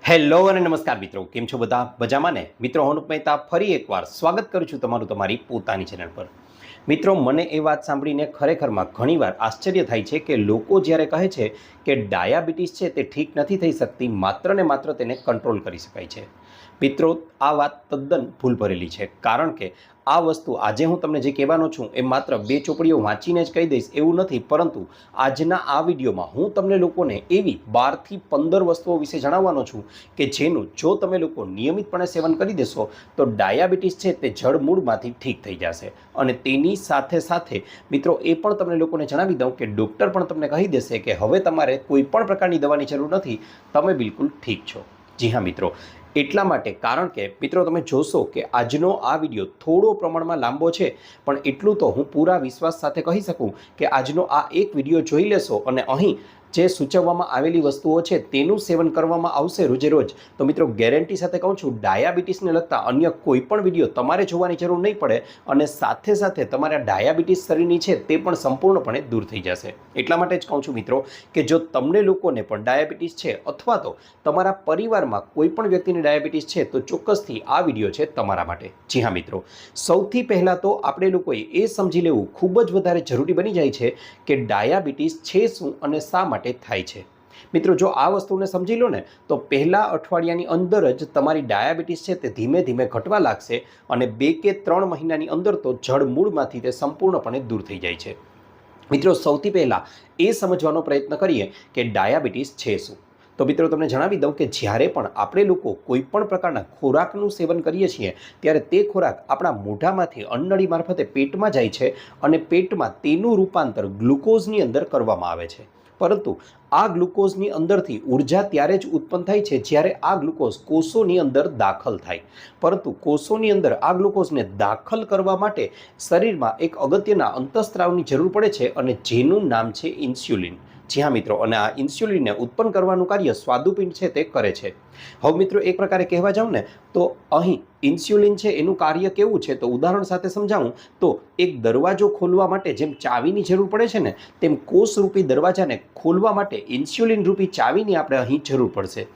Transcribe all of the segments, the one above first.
Hello અને નમસ્કાર મિત્રો, કેમ છો બધા? મજામાં ને? મિત્રો, હું મહેતા ફરી એકવાર સ્વાગત કરું છું તમારું તમારી પોતાની ચેનલ પર. મિત્રો, મને એ વાત સાંભળીને ખરેખરમાં ઘણીવાર આશ્ચર્ય થાય છે કે લોકો જ્યારે કહે છે કે ડાયાબિટીસ છે તે ઠીક નથી થઈ શકતી, માત્ર ને માત્ર તેને કંટ્રોલ કરી શકાય છે. મિત્રો, આ વાત તદ્દન ભૂલ ભરેલી છે, કારણ કે આ વસ્તુ આજે હું તમને જે કહેવાનો છું એ માત્ર બે ચોપડીઓ વાંચીને જ કહી દઈશ એવું નથી, પરંતુ આજના આ વિડીયોમાં હું તમને લોકોને એવી 12 થી 15 વસ્તુઓ વિશે જણાવવાનો છું કે જેનું જો તમે લોકો નિયમિતપણે સેવન કરી દેશો તો ડાયાબિટીસ છે તે જડમૂળમાંથી ઠીક થઈ જશે. અને તેની સાથે સાથે મિત્રો એ પણ તમને લોકોને જણાવી દઉં કે ડૉક્ટર પણ તમને કહી દેશે કે હવે તમારે કોઈ પણ પ્રકારની દવાની જરૂર નથી, તમે બિલકુલ ઠીક છો. જી હા મિત્રો, એટલા માટે, કારણ કે મિત્રો તમે જોશો કે આજનો આ વિડીયો થોડો પ્રમાણમાં લાંબો છે, પણ એટલું તો હું પૂરા વિશ્વાસ સાથે કહી શકું કે આજનો આ એક વિડીયો જોઈ લેશો અને અહીં જે સૂચવવામાં આવેલી વસ્તુઓ છે તેનું સેવન કરવામાં આવશે રોજે રોજ, તો મિત્રો ગેરંટી સાથે કહું છું ડાયાબિટીસને લગતા અન્ય કોઈ પણ વિડીયો તમારે જોવાની જરૂર નહીં પડે અને સાથે સાથે તમારા ડાયાબિટીસ શરીરની છે તે પણ સંપૂર્ણપણે દૂર થઈ જશે. એટલા માટે જ કહું છું મિત્રો કે જો તમને લોકોને પણ ડાયાબિટીસ છે અથવા તો તમારા પરિવારમાં કોઈ પણ વ્યક્તિને ડાયાબિટીસ છે તો ચોક્કસથી આ વિડીયો છે તમારા માટે. જી હા મિત્રો, સૌથી પહેલાં તો આપણે લોકોએ એ સમજી લેવું ખૂબ જ વધારે જરૂરી બની જાય છે કે ડાયાબિટીસ છે શું અને શા માટે થાય છે. મિત્રો, જો આ વસ્તુને સમજી લો ને તો પહેલા અઠવાડિયાની અંદર જ તમારી ડાયાબિટીસ છે તે ધીમે ધીમે ઘટવા લાગશે અને 2 કે 3 મહિનાની અંદર તો જડમૂળમાંથી તે સંપૂર્ણપણે દૂર થઈ જાય છે. મિત્રો, સૌથી પહેલાં એ સમજવાનો પ્રયત્ન કરીએ કે ડાયાબિટીસ છે શું. તો મિત્રો તમને જણાવી દઉં કે જ્યારે પણ આપણે લોકો કોઈ પણ પ્રકારના ખોરાકનું સેવન કરીએ છીએ ત્યારે તે ખોરાક આપણા મોઢામાંથી અન્નનળી મારફતે પેટમાં જાય છે અને પેટમાં તેનું રૂપાંતર ગ્લુકોઝની અંદર કરવામાં આવે છે. પરંતુ આ ગ્લુકોઝની અંદરથી ઉર્જા ત્યારે જ ઉત્પન્ન થાય છે જ્યારે આ ગ્લુકોઝ કોષોની અંદર દાખલ થાય. પરંતુ કોષોની અંદર આ ગ્લુકોઝને દાખલ કરવા માટે શરીરમાં એક અગત્યના અંતઃસ્ત્રાવની જરૂર પડે છે અને જેનું નામ છે ઇન્સ્યુલિન. જી હા મિત્રો, અને આ ઇન્સ્યુલિનને ઉત્પન્ન કરવાનું કાર્ય સ્વાદુપિંડ છે તે કરે છે. હવે મિત્રો એક પ્રકારે કહેવા જાઉં ને તો અહીં ઇન્સ્યુલિન છે એનું કાર્ય કેવું છે તો ઉદાહરણ સાથે સમજાવું તો એક દરવાજો ખોલવા માટે જેમ ચાવીની જરૂર પડે છે ને તેમ કોષરૂપી દરવાજાને ખોલવા માટે ઇન્સ્યુલિન રૂપી ચાવીની આપણે અહીં જરૂર પડશે.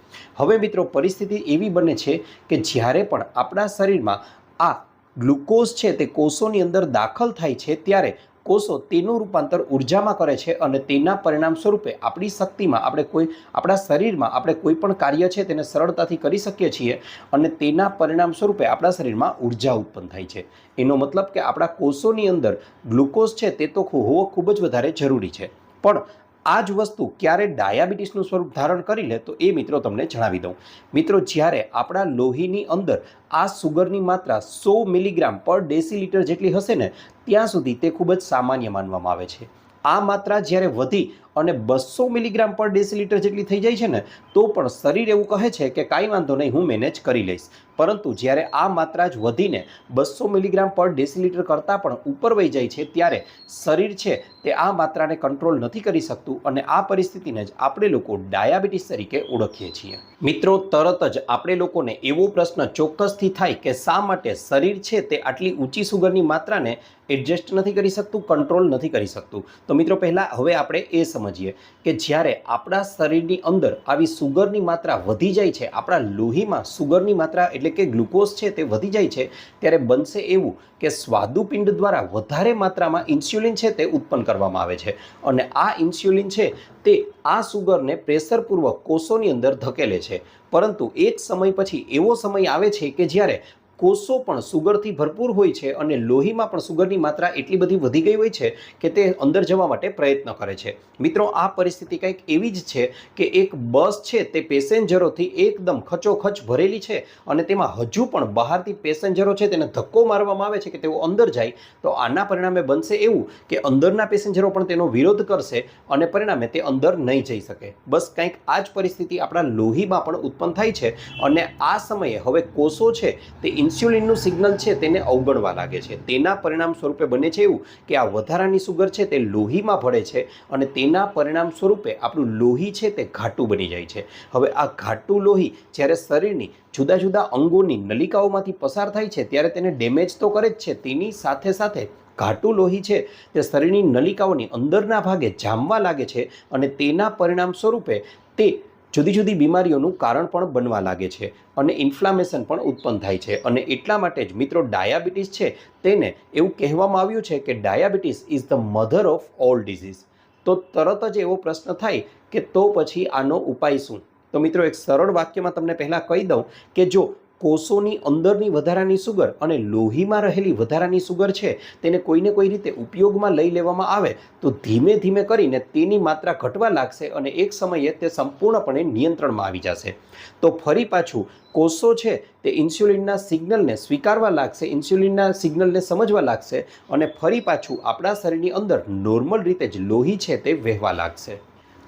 હવે મિત્રો પરિસ્થિતિ એવી બને છે કે જ્યારે પણ આપણા શરીરમાં આ ગ્લુકોઝ છે તે કોષોની અંદર દાખલ થાય છે ત્યારે કોષો તેનું રૂપાંતર ઉર્જામાં કરે છે અને તેના પરિણામ સ્વરૂપે આપણી શક્તિમાં આપણા શરીરમાં આપણે કોઈ પણ કાર્ય છે તેને સરળતાથી કરી શકીએ છીએ અને તેના પરિણામ સ્વરૂપે આપણા શરીરમાં ઉર્જા ઉત્પન્ન થાય છે. એનો મતલબ કે આપણા કોષોની અંદર ગ્લુકોઝ છે તે તો હોવો ખૂબ જ વધારે જરૂરી છે. પણ આ જ વસ્તુ ક્યારે ડાયાબિટીસનું સ્વરૂપ ધારણ કરી લે તો એ મિત્રો તમને જણાવી દઉં. મિત્રો, જ્યારે આપણા લોહીની અંદર આ સુગરની માત્રા 100 મિલીગ્રામ પર ડેસીલીટર જેટલી હશે ને ત્યાં સુધી તે ખૂબ જ સામાન્ય માનવામાં આવે છે. આ માત્રા જ્યારે વધી અને 200 મિલીગ્રામ પર ડેસીલીટર જેટલી થઈ જાય છે ને તો પણ શરીર એવું કહે છે કે કાંઈ વાંધો નહીં, હું મેનેજ કરી લઈશ. પરંતુ જ્યારે આ માત્રા જ વધીને 200 મિલીગ્રામ પર ડેસીલીટર કરતાં પણ ઉપર વહી જાય છે ત્યારે શરીર છે તે આ માત્રાને કંટ્રોલ નથી કરી શકતું અને આ પરિસ્થિતિને જ આપણે લોકો ડાયાબિટીસ તરીકે ઓળખીએ છીએ. મિત્રો, તરત જ આપણે લોકોને એવો પ્રશ્ન ચોક્કસથી થાય કે શા માટે શરીર છે તે આટલી ઊંચી સુગરની માત્રાને એડજસ્ટ નથી કરી શકતું, કંટ્રોલ નથી કરી શકતું. તો મિત્રો પહેલાં હવે આપણે એ સમજીએ કે જ્યારે આપણા શરીરની અંદર આવી સુગરની માત્રા વધી જાય છે, આપણા લોહીમાં સુગરની માત્રા એટલે કે ગ્લુકોઝ છે તે વધી જાય છે ત્યારે બનશે એવું કે સ્વાદુપિંડ દ્વારા વધારે માત્રામાં ઇન્સ્યુલિન છે તે ઉત્પન્ન કરવામાં આવે છે અને આ ઇન્સ્યુલિન છે તે આ સુગરને પ્રેશરપૂર્વક કોષોની અંદર ધકેલે છે. પરંતુ એક સમય પછી એવો સમય આવે છે કે જ્યારે કોષો પણ સુગરથી ભરપૂર હોય છે અને લોહીમાં પણ સુગરની માત્રા એટલી બધી વધી ગઈ હોય છે કે તે અંદર જવા માટે પ્રયત્ન કરે છે. મિત્રો, આ પરિસ્થિતિ કંઈક એવી જ છે કે એક બસ છે તે પેસેન્જરોથી એકદમ ખચોખચ ભરેલી છે અને તેમાં હજુ પણ બહારથી પેસેન્જરો છે તેને ધક્કો મારવામાં આવે છે કે તેઓ અંદર જાય, તો આના પરિણામે બનશે એવું કે અંદરના પેસેન્જરો પણ તેનો વિરોધ કરશે અને પરિણામે તે અંદર નહીં જઈ શકે. બસ કંઈક આ જ પરિસ્થિતિ આપણા લોહીમાં પણ ઉત્પન્ન થાય છે અને આ સમયે હવે કોષો છે તે ઇન્સ્યુલિનનું સિગ્નલ છે તેને અવગણવા લાગે છે. તેના પરિણામ સ્વરૂપે બને છે એવું કે આ વધારાની સુગર છે તે લોહીમાં ભળે છે અને તેના પરિણામ સ્વરૂપે આપણું લોહી છે તે ઘાટું બની જાય છે. હવે આ ઘાટું લોહી જ્યારે શરીરની જુદા જુદા અંગોની નલિકાઓમાંથી પસાર થાય છે ત્યારે તેને ડેમેજ તો કરે જ છે, તેની સાથે સાથે ઘાટું લોહી છે તે શરીરની નલિકાઓની અંદરના ભાગે જામવા લાગે છે અને તેના પરિણામ સ્વરૂપે તે જુદી જુદી બીમારીઓનું કારણ પણ બનવા લાગે છે અને ઇન્ફ્લામેશન પણ ઉત્પન્ન થાય છે. અને એટલા માટે જ મિત્રો ડાયાબિટીસ છે તેને એવું કહેવામાં આવ્યું છે કે diabetes is the mother of all disease. તો તરત જ એવો પ્રશ્ન થાય કે તો પછી આનો ઉપાય શું? તો મિત્રો એક સરળ વાક્યમાં તમને પહેલાં કહી દઉં કે જો કોષોની અંદરની વધારાની સુગર અને લોહીમાં રહેલી વધારાની સુગર છે તેને કોઈને કોઈ રીતે ઉપયોગમાં લઈ લેવામાં આવે તો ધીમે ધીમે કરીને તેની માત્રા ઘટવા લાગશે અને એક સમયે તે સંપૂર્ણપણે નિયંત્રણમાં આવી જશે. તો ફરી પાછું કોષો છે તે ઇન્સ્યુલિનના સિગ્નલને સ્વીકારવા લાગશે, ઇન્સ્યુલિનના સિગ્નલને સમજવા લાગશે અને ફરી પાછું આપણા શરીરની અંદર નોર્મલ રીતે જ લોહી છે તે વહેવા લાગશે.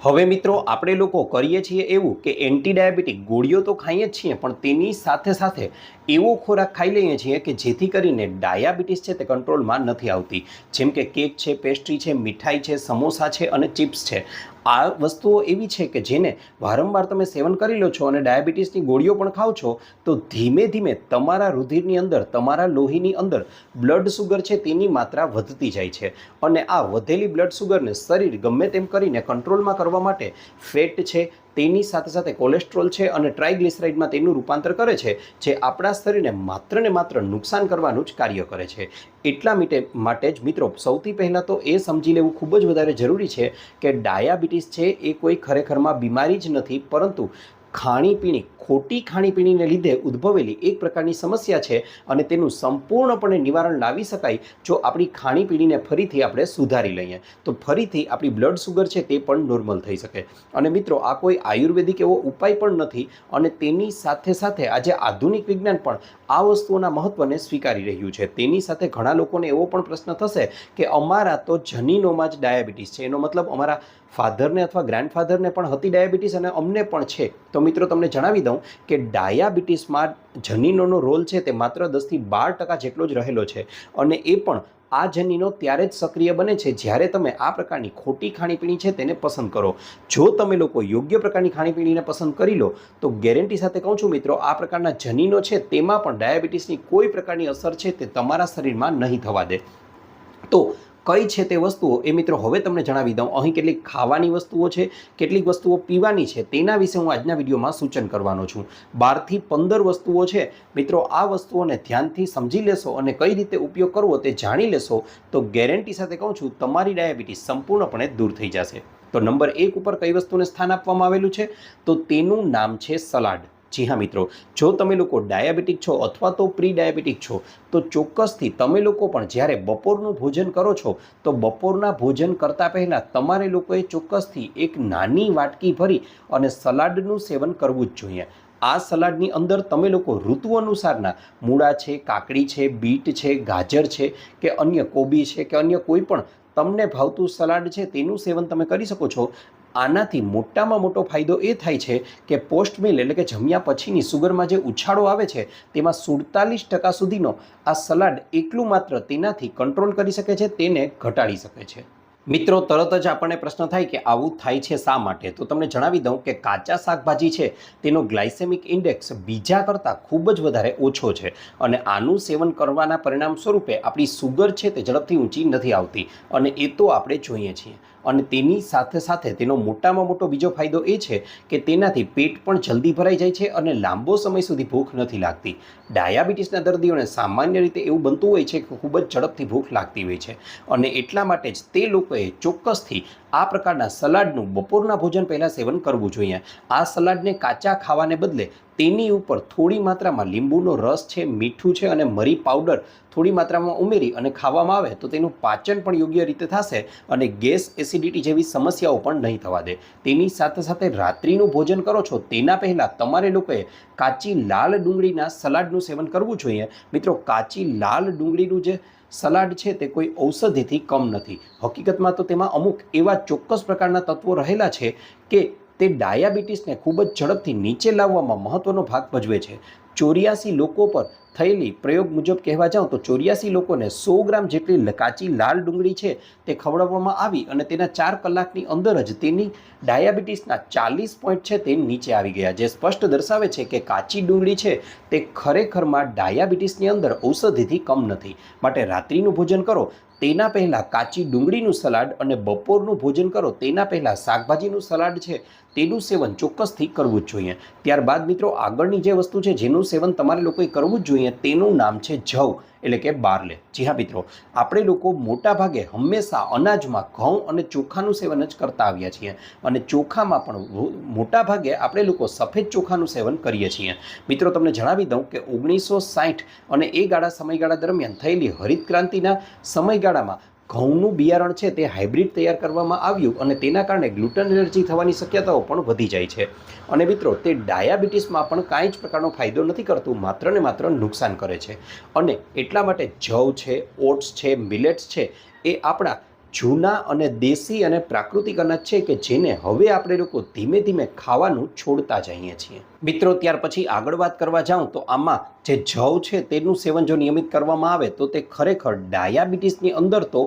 હવે મિત્રો આપણે લોકો કરીએ છીએ એવું કે એન્ટી ડાયાબિટીક ગોળીઓ તો ખાઈએ જ છીએ પણ તેની સાથે સાથે એવો ખોરાક ખાઈ લઈએ છીએ કે જેથી કરીને ડાયાબિટીસ છે તે કંટ્રોલમાં નથી આવતી. જેમ કે કેક છે, પેસ્ટ્રી છે, મીઠાઈ છે, સમોસા છે અને ચિપ્સ છે. આ વસ્તુઓ એવી છે કે જેને વારંવાર તમે સેવન કરી લો છો અને ડાયાબિટીસની ગોળીઓ પણ ખાઓ છો તો ધીમે ધીમે તમારા રુધિરની અંદર, તમારા લોહીની અંદર બ્લડ સુગર છે તેની માત્રા વધતી જાય છે અને આ વધેલી બ્લડ સુગરને શરીર ગમે તેમ કરીને કંટ્રોલમાં કરવા માટે ફેટ છે તેની સાથે સાથે કોલેસ્ટ્રોલ છે અને ટ્રાયગ્લિસરાઇડમાં તેનું રૂપાંતર કરે છે, જે આપણા શરીરને માત્ર ને માત્ર નુકસાન કરવાનું જ કાર્ય કરે છે. એટલા માટે જ મિત્રો સૌથી પહેલાં તો એ સમજી લેવું ખૂબ જ વધારે જરૂરી છે કે ડાયાબિટીસ છે એ કોઈ ખરેખરમાં બીમારી જ નથી, પરંતુ ખાણીપીણી, ખોટી ખાણીપીણીને લીધે ઉદ્ભવેલી એક પ્રકારની સમસ્યા છે અને તેનું સંપૂર્ણપણે નિવારણ લાવી શકાય જો આપણી ખાણીપીણીને ફરીથી આપણે સુધારી લઈએ તો ફરીથી આપણી બ્લડ સુગર છે તે પણ નોર્મલ થઈ શકે. અને મિત્રો આ કોઈ આયુર્વેદિક એવો ઉપાય પણ નથી અને તેની સાથે સાથે આજે આધુનિક વિજ્ઞાન પણ આ વસ્તુઓના મહત્ત્વને સ્વીકારી રહ્યું છે. તેની સાથે ઘણા લોકોને એવો પણ પ્રશ્ન થશે કે અમારા તો જનીનોમાં જ ડાયાબિટીસ છે, એનો મતલબ અમારા ફાધરને અથવા ગ્રાન્ડફાધરને પણ હતી ડાયાબિટીસ અને અમને પણ છે. તો મિત્રો તમને જણાવી દઉં કે ડાયાબિટીસમાં જનીનોનો રોલ છે તે માત્ર 10 થી 12% જેટલો જ રહેલો છે અને એ પણ આ જનીનો ત્યારે જ સક્રિય બને છે જ્યારે તમે આ પ્રકારની ખોટી ખાણીપીણી છે તેને પસંદ કરો. જો તમે લોકો યોગ્ય પ્રકારની ખાણીપીણીને પસંદ કરી લો તો ગેરંટી સાથે કહું છું મિત્રો, આ પ્રકારના જનીનો છે તેમાં પણ ડાયાબિટીસની કોઈ પ્રકારની અસર છે તે તમારા શરીરમાં નહીં થવા દે. તો કઈ છે તે વસ્તુઓ એ મિત્રો હવે તમને જણાવી દઉં. અહીં કેટલીક ખાવાની વસ્તુઓ છે, કેટલીક વસ્તુઓ પીવાની છે, તેના વિશે હું આજના વિડીયોમાં સૂચન કરવાનો છું. 12 થી 15 વસ્તુઓ છે મિત્રો. આ વસ્તુઓને ધ્યાનથી સમજી લેશો અને કઈ રીતે ઉપયોગ કરવો તે જાણી લેશો તો ગેરંટી સાથે કહું છું તમારી ડાયાબિટીસ સંપૂર્ણપણે દૂર થઈ જશે. તો નંબર 1 ઉપર કઈ વસ્તુને સ્થાન આપવામાં આવેલું છે તો તેનું નામ છે સલાડ. જી હા મિત્રો, જો તમે લોકો ડાયાબિટીક છો અથવા તો પ્રી ડાયાબિટીક છો તો ચોક્કસથી તમે લોકો પણ જ્યારે બપોરનું ભોજન કરો છો તો બપોરના ભોજન કરતાં પહેલાં તમારે લોકોએ ચોક્કસથી એક નાની વાટકી ભરી અને સલાડનું સેવન કરવું જ જોઈએ. આ સલાડની અંદર તમે લોકો ઋતુ અનુસારના મૂળા છે, કાકડી છે, બીટ છે, ગાજર છે કે અન્ય કોબી છે કે અન્ય કોઈ પણ તમને ભાવતું સલાડ છે તેનું સેવન તમે કરી શકો છો. આનાથી મોટામાં મોટો ફાયદો એ થાય છે કે પોસ્ટ મિલ એટલે કે જમ્યા પછીની સુગરમાં જે ઉછાળો આવે છે તેમાં 47% સુધીનો આ સલાડ એકલું માત્ર તેનાથી કંટ્રોલ કરી શકે છે, તેને ઘટાડી શકે છે. મિત્રો તરત જ આપણને પ્રશ્ન થાય કે આવું થાય છે શા માટે? તો તમને જણાવી દઉં કે કાચા શાકભાજી છે તેનો ગ્લાયસેમિક ઇન્ડેક્સ બીજા કરતાં ખૂબ જ વધારે ઓછો છે અને આનું સેવન કરવાના પરિણામ સ્વરૂપે આપણી સુગર છે તે ઝડપથી ઊંચી નથી આવતી અને એ તો આપણે જોઈએ છીએ. અને તેની સાથે સાથે તેનો મોટામાં મોટો બીજો ફાયદો એ છે કે તેનાથી પેટ પણ જલ્દી ભરાઈ જાય છે અને લાંબો સમય સુધી ભૂખ નથી લાગતી. ડાયાબિટીસના દર્દીઓને સામાન્ય રીતે એવું બનતું હોય છે કે ખૂબ જ ઝડપથી ભૂખ લાગતી હોય છે અને એટલા માટે જ તે લોકોએ ચોક્કસથી આ પ્રકારના સલાડનું બપોરના ભોજન પહેલાં સેવન કરવું જોઈએ. આ સલાડને કાચા ખાવાને બદલે તેની ઉપર થોડી માત્રામાં લીંબુનો રસ છે, મીઠું છે અને મરી પાવડર થોડી માત્રામાં ઉમેરી અને ખાવામાં આવે તો તેનું પાચન પણ યોગ્ય રીતે થશે અને ગેસ, એસિડિટી જેવી સમસ્યાઓ પણ નહીં થવા દે. તેની સાથે સાથે રાત્રિનું ભોજન કરો છો તેના પહેલાં તમારે લોકોએ કાચી લાલ ડુંગળીના સલાડનું સેવન કરવું જોઈએ. મિત્રો કાચી લાલ ડુંગળીનું જે સલાડ છે તે કોઈ ઔષધિથી કમ નથી. હકીકતમાં તો તેમાં અમુક એવા ચોક્કસ પ્રકારના તત્વો રહેલા છે કે તે ડાયાબિટીસને ખૂબ જ ઝડપથી નીચે લાવવામાં મહત્ત્વનો ભાગ ભજવે છે. 84 લોકો પર થયેલી પ્રયોગ મુજબ કહેવા જાઉં તો 84 લોકોને 100 ગ્રામ જેટલી કાચી લાલ ડુંગળી છે તે ખવડાવવામાં આવી અને તેના 4 કલાકની અંદર જ તેની ડાયાબિટીસના 40 પોઈન્ટ છે તે નીચે આવી ગયા, જે સ્પષ્ટ દર્શાવે છે કે કાચી ડુંગળી છે તે ખરેખરમાં ડાયાબિટીસની અંદર ઔષધિથી કમ નથી. માટે રાત્રિનું ભોજન કરો તેના પહેલાં કાચી ડુંગળીનું સલાડ અને બપોરનું ભોજન કરો તેના પહેલાં શાકભાજીનું સલાડ છે તેનું સેવન ચોક્કસથી કરવું જ જોઈએ. ત્યારબાદ મિત્રો આગળની જે વસ્તુ છે જેનું સેવન તમારે લોકોએ કરવું જ જોઈએ તેનું નામ છે જવ એટલે કે બાર્લે. જી હા મિત્રો, આપણે લોકો મોટા ભાગે હંમેશા અનાજમાં ઘઉં અને ચોખાનું સેવન જ કરતા આવ્યા છીએ અને ચોખામાં પણ મોટા ભાગે આપણે લોકો સફેદ ચોખાનું સેવન કરીએ છીએ. મિત્રો તમને જણાવી દઉં કે 1960 અને એ સમયગાળા દરમિયાન થયેલી હરિત ક્રાંતિના સમયગાળામાં ઘઉંનું બિયારણ છે તે હાઇબ્રિડ તૈયાર કરવામાં આવ્યું અને તેના કારણે ગ્લુટન એલર્જી થવાની શક્યતાઓ પણ વધી જાય છે. અને મિત્રો તે ડાયાબિટીસમાં પણ કાંઈ જ પ્રકારનો ફાયદો નથી કરતું, માત્ર ને માત્ર નુકસાન કરે છે. અને એટલા માટે જવ છે, ઓટ્સ છે, મિલેટ્સ છે એ આપણા જૂના અને દેશી અને પ્રાકૃતિક અનાજ છે કે જેને હવે આપણે લોકો ધીમે ધીમે ખાવાનું છોડતા જઈએ છીએ. મિત્રો ત્યાર પછી આગળ વાત કરવા જાઉં તો આમાં જે જવ છે તેનું સેવન જો નિયમિત કરવામાં આવે તો તે ખરેખર ડાયાબિટીસની અંદર તો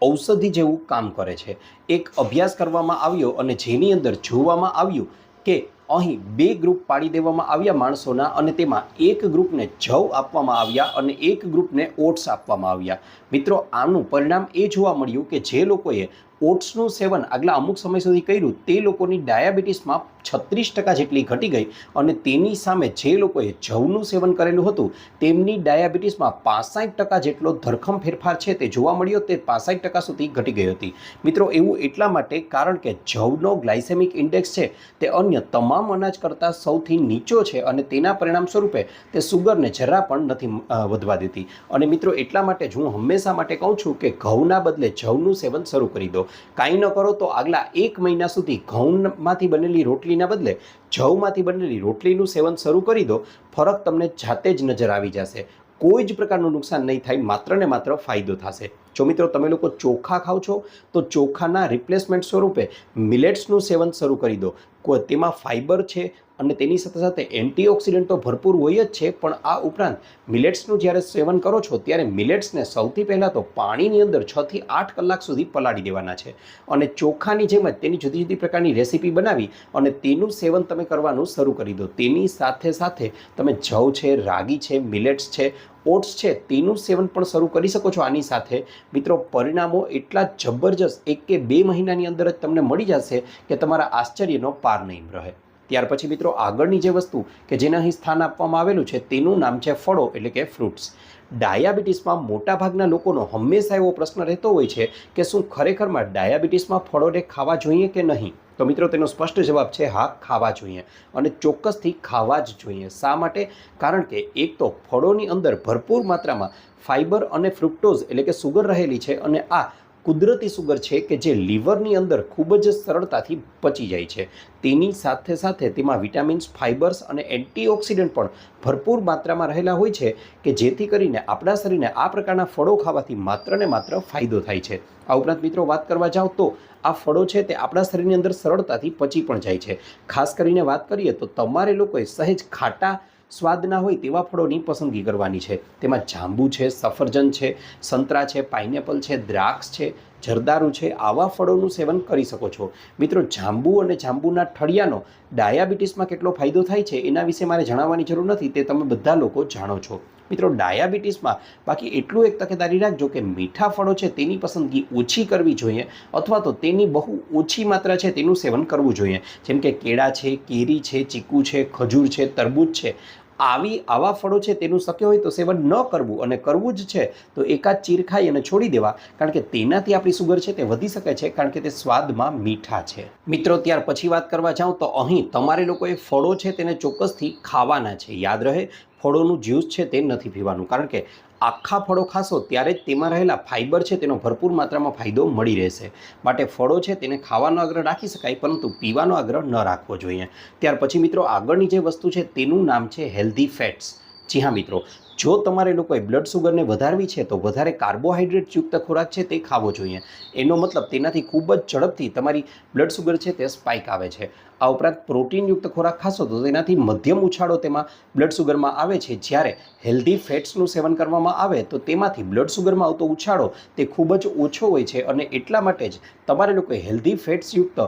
ઔષધિ જેવું કામ કરે છે. એક અભ્યાસ કરવામાં આવ્યો અને જેની અંદર જોવામાં આવ્યું કે અહીં 2 ગ્રુપ પાડી દેવામાં આવ્યા માણસોના અને તેમાં એક ગ્રુપને જવ આપવામાં આવ્યા અને એક ગ્રુપને ઓટ્સ આપવામાં આવ્યા. મિત્રો આનું પરિણામ એ જોવા મળ્યું કે જે લોકોએ ઓટ્સનું સેવન આગલા અમુક સમય સુધી કર્યું તે લોકોની ડાયાબિટીસમાં 36% જેટલી ઘટી ગઈ અને તેની સામે જે લોકોએ જવનું સેવન કરેલું હતું તેમની ડાયાબિટીસમાં 65% જેટલો ધરખમ ફેરફાર છે તે જોવા મળ્યો, તે 65% સુધી ઘટી ગઈ હતી. મિત્રો એવું એટલા માટે કારણ કે જવનો ગ્લાયસેમિક ઇન્ડેક્સ છે તે અન્ય તમામ અનાજ કરતાં સૌથી નીચો છે અને તેના પરિણામ સ્વરૂપે તે સુગરને જરા પણ નથી વધવા દેતી. અને મિત્રો એટલા માટે જ હું હંમેશા માટે કહું છું કે ઘઉંના બદલે જવનું સેવન શરૂ કરી દો. કાંઈ ન કરો તો આગલા 1 મહિના સુધી ઘઉંમાંથી બનેલી રોટલીના બદલે જવમાંથી બનેલી રોટલીનું સેવન શરૂ કરી દો. ફરક તમને જાતે જ નજર આવી જશે. કોઈ જ પ્રકારનું નુકસાન નહીં થાય, માત્ર ને માત્ર ફાયદો થશે. જો મિત્રો તમે લોકો ચોખા ખાઓ છો તો ચોખાના રિપ્લેસમેન્ટ સ્વરૂપે મિલેટ્સનું સેવન શરૂ કરી દો. તેમાં ફાઇબર છે અને તેની સાથે સાથે એન્ટીઓક્સિડન્ટ તો ભરપૂર હોય જ છે, પણ આ ઉપરાંત મિલેટ્સનું જ્યારે સેવન કરો છો ત્યારે મિલેટ્સને સૌથી પહેલાં તો પાણીની અંદર 6 થી 8 કલાક સુધી પલાળી દેવાના છે અને ચોખાની જેમ જ તેની જુદી જુદી પ્રકારની રેસીપી બનાવી અને તેનું સેવન તમે કરવાનું શરૂ કરી દો. તેની સાથે સાથે તમે જવ છે, રાગી છે, મિલેટ્સ છે, ઓટ્સ છે તેનું સેવન પણ શરૂ કરી શકો છો. આની સાથે મિત્રો પરિણામો એટલા જબરજસ્ત 1 કે 2 મહિનાની અંદર જ તમને મળી જશે કે તમારા આશ્ચર્યનો પાર નહીં રહે. ત્યાર પછી મિત્રો આગળની જે વસ્તુ કે જેને અહીં સ્થાન આપવામાં આવેલું છે તેનું નામ છે ફળો એટલે કે ફ્રૂટ્સ. ડાયાબિટીસમાં મોટાભાગના લોકોનો હંમેશા એવો પ્રશ્ન રહેતો હોય છે કે શું ખરેખરમાં ડાયાબિટીસમાં ફળોને ખાવા જોઈએ કે નહીં? તો મિત્રો તેનો સ્પષ્ટ જવાબ છે હા, ખાવા જોઈએ અને ચોક્કસથી ખાવા જ જોઈએ. શા માટે? કારણ કે એક તો ફળોની અંદર ભરપૂર માત્રામાં ફાઇબર અને ફ્રુક્ટોઝ એટલે કે સુગર રહેલી છે અને આ કુદરતી સુગર છે કે જે લીવરની અંદર ખૂબ જ સરળતાથી પચી જાય છે. તેની સાથે સાથે તેમાં વિટામિન્સ, ફાઇબર્સ અને એન્ટીઓક્સિડન્ટ પણ ભરપૂર માત્રામાં રહેલા હોય છે કે જેથી કરીને આપણા શરીરને આ પ્રકારના ફળો ખાવાથી માત્ર ને માત્ર ફાયદો થાય છે. આ ઉપરાંત મિત્રો વાત કરવા જાઓ તો આ ફળો છે તે આપણા શરીરની અંદર સરળતાથી પચી પણ જાય છે. ખાસ કરીને વાત કરીએ તો તમારે લોકોએ સહેજ ખાટા સ્વાદ ના હોય તેવા ફળોની પસંદગી કરવાની છે. તેમાં જાંબુ છે, સફરજન છે, સંતરા છે, પાઇનેપલ છે, દ્રાક્ષ છે, જરદારુ છે, આવા ફળોનું સેવન કરી શકો છો. મિત્રો જાંબુ અને જાંબુના ઠળિયાનો ડાયાબિટીસમાં કેટલો ફાયદો થાય છે એના વિશે મારે જણાવવાની જરૂર નથી, તે તમે બધા લોકો જાણો છો. મિત્રો ડાયાબિટીસમાં બાકી એટલું એક તકેદારી રાખજો કે મીઠા ફળો છે તેની પસંદગી ઓછી કરવી જોઈએ અથવા તો તેની બહુ ઓછી માત્રા છે તેનું સેવન કરવું જોઈએ. જેમ કે કેળા છે, કેરી છે, ચીકુ છે, ખજૂર છે, તરબૂચ છે, આવા ફળો છે તેનું શક્ય હોય તો સેવન ન કરવું અને કરવું જ છે તો એકાદ ચીર ખાઈ અને છોડી દેવા, કારણ કે તેનાથી આપણી સુગર છે તે વધી શકે છે કારણ કે તે સ્વાદમાં મીઠા છે. મિત્રો ત્યાર પછી વાત કરવા જાઉં તો અહીં તમારે લોકોએ ફળો છે તેને ચોક્કસથી ખાવાના છે. યાદ રહે, ફળોનું જ્યુસ છે તે નથી પીવાનું કારણ કે આખા ફળો ખાશો ત્યારે જ તેમાં રહેલા ફાઇબર છે તેનો ભરપૂર માત્રામાં ફાયદો મળી રહેશે. માટે ફળો છે તેને ખાવાનો આગ્રહ રાખી શકાય પરંતુ પીવાનો આગ્રહ ન રાખવો જોઈએ. ત્યાર પછી મિત્રો આગળની જે વસ્તુ છે તેનું નામ છે હેલ્ધી ફેટ્સ. જી હા મિત્રો, જો તમારે લોકોએ બ્લડ સુગરને વધારવી છે તો વધારે કાર્બોહાઈડ્રેટયુક્ત ખોરાક છે તે ખાવો જોઈએ. એનો મતલબ તેનાથી ખૂબ જ ઝડપથી તમારી બ્લડ સુગર છે તે સ્પાઇક આવે છે. આ ઉપરાંત પ્રોટીનયુક્ત ખોરાક ખાશો તો તેનાથી મધ્યમ ઉછાળો તેમાં બ્લડ સુગરમાં આવે છે. જ્યારે હેલ્ધી ફેટ્સનું સેવન કરવામાં આવે તો તેમાંથી બ્લડ સુગરમાં આવતો ઉછાળો તે ખૂબ જ ઓછો હોય છે અને એટલા માટે જ તમારે લોકોએ હેલ્ધી ફેટ્સયુક્ત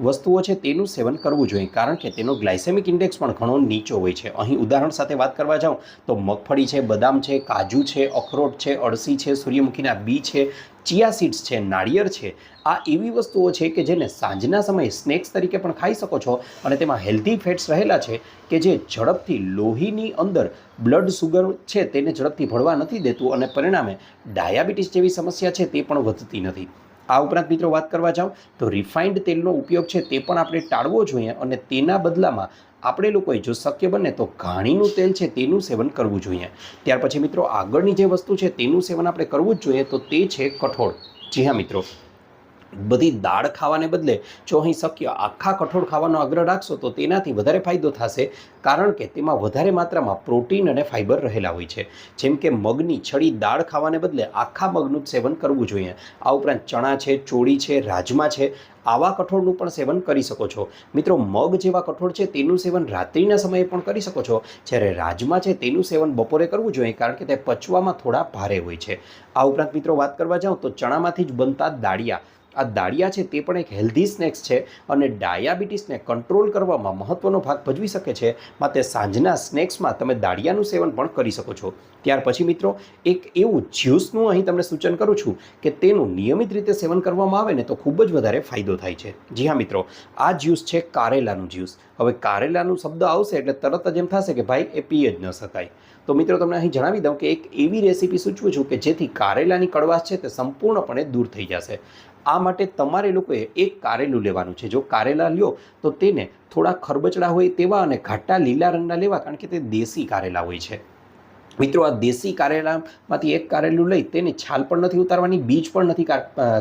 વસ્તુઓ છે તેનું સેવન કરવું જોઈએ કારણ કે તેનો ગ્લાયસેમિક ઇન્ડેક્સ પણ ઘણો નીચો હોય છે. અહીં ઉદાહરણ સાથે વાત કરવા જાઉં તો મગફળી છે, બદામ છે, કાજુ છે, અખરોટ છે, અળસી છે, સૂર્યમુખીના બી છે, ચિયા સીડ્સ છે, નાળિયેર છે, આ એવી વસ્તુઓ છે કે જેને સાંજના સમયે સ્નેક્સ તરીકે પણ ખાઈ શકો છો અને તેમાં હેલ્ધી ફેટ્સ રહેલા છે કે જે ઝડપથી લોહીની અંદર બ્લડ સુગર છે તેને ઝડપથી ભળવા નથી દેતું અને પરિણામે ડાયાબિટીસ જેવી સમસ્યા છે તે પણ વધતી નથી. આ ઉપરાંત મિત્રો વાત કરવા જાઉં તો રિફાઇન્ડ તેલનો ઉપયોગ છે તે પણ આપણે ટાળવો જોઈએ અને તેના બદલામાં આપણે લોકોએ જો શક્ય બને તો ઘાણીનું તેલ છે તેનું સેવન કરવું જોઈએ. ત્યાર પછી મિત્રો આગળની જે વસ્તુ છે તેનું સેવન આપણે કરવું જ જોઈએ તો તે છે કઠોળ. જી હા મિત્રો, બધી દાળ ખાવાને બદલે જો અહીં શક્ય આખા કઠોળ ખાવાનો આગ્રહ રાખશો તો તેનાથી વધારે ફાયદો થશે, કારણ કે તેમાં વધારે માત્રામાં પ્રોટીન અને ફાઇબર રહેલા હોય છે. જેમ કે મગની છડી દાળ ખાવાને બદલે આખા મગનું જ સેવન કરવું જોઈએ. આ ઉપરાંત ચણા છે, ચોળી છે, રાજમા છે, આવા કઠોળનું પણ સેવન કરી શકો છો. મિત્રો મગ જેવા કઠોળ છે તેનું સેવન રાત્રિના સમયે પણ કરી શકો છો, જ્યારે રાજમા છે તેનું સેવન બપોરે કરવું જોઈએ, કારણ કે તે પચવામાં થોડા ભારે હોય છે. આ ઉપરાંત મિત્રો વાત કરવા જાઉં તો ચણામાંથી જ બનતા દાળિયા, આ દાળિયા છે તે પણ એક હેલ્ધી સ્નેક્સ છે અને ડાયાબિટીસને કંટ્રોલ કરવામાં મહત્ત્વનો ભાગ ભજવી શકે છે. માટે સાંજના સ્નેક્સમાં તમે દાળિયાનું સેવન પણ કરી શકો છો. ત્યાર પછી મિત્રો એક એવું જ્યુસનું અહીં તમને સૂચન કરું છું કે તેનું નિયમિત રીતે સેવન કરવામાં આવે ને તો ખૂબ જ વધારે ફાયદો થાય છે. જી હા મિત્રો, આ જ્યુસ છે કારેલાનું જ્યુસ. હવે કારેલાનું શબ્દ આવશે એટલે તરત જ એમ થશે કે ભાઈ એ પી જ ન શકાય. તો મિત્રો તમને અહીં જણાવી દઉં કે એક એવી રેસીપી સૂચવું છું કે જેથી કારેલાની કડવાશ છે તે સંપૂર્ણપણે દૂર થઈ જશે. આ માટે તમારે લોકોએ એક કારેલું લેવાનું છે. જો કારેલા લ્યો તો તેને થોડા ખરબચડા હોય તેવા અને ઘાટા લીલા રંગના લેવા, કારણ કે તે દેશી કારેલા હોય છે. મિત્રો આ દેશી કારેલામાંથી એક કારેલું લઈ તેની છાલ પણ નથી ઉતારવાની, બીજ પણ નથી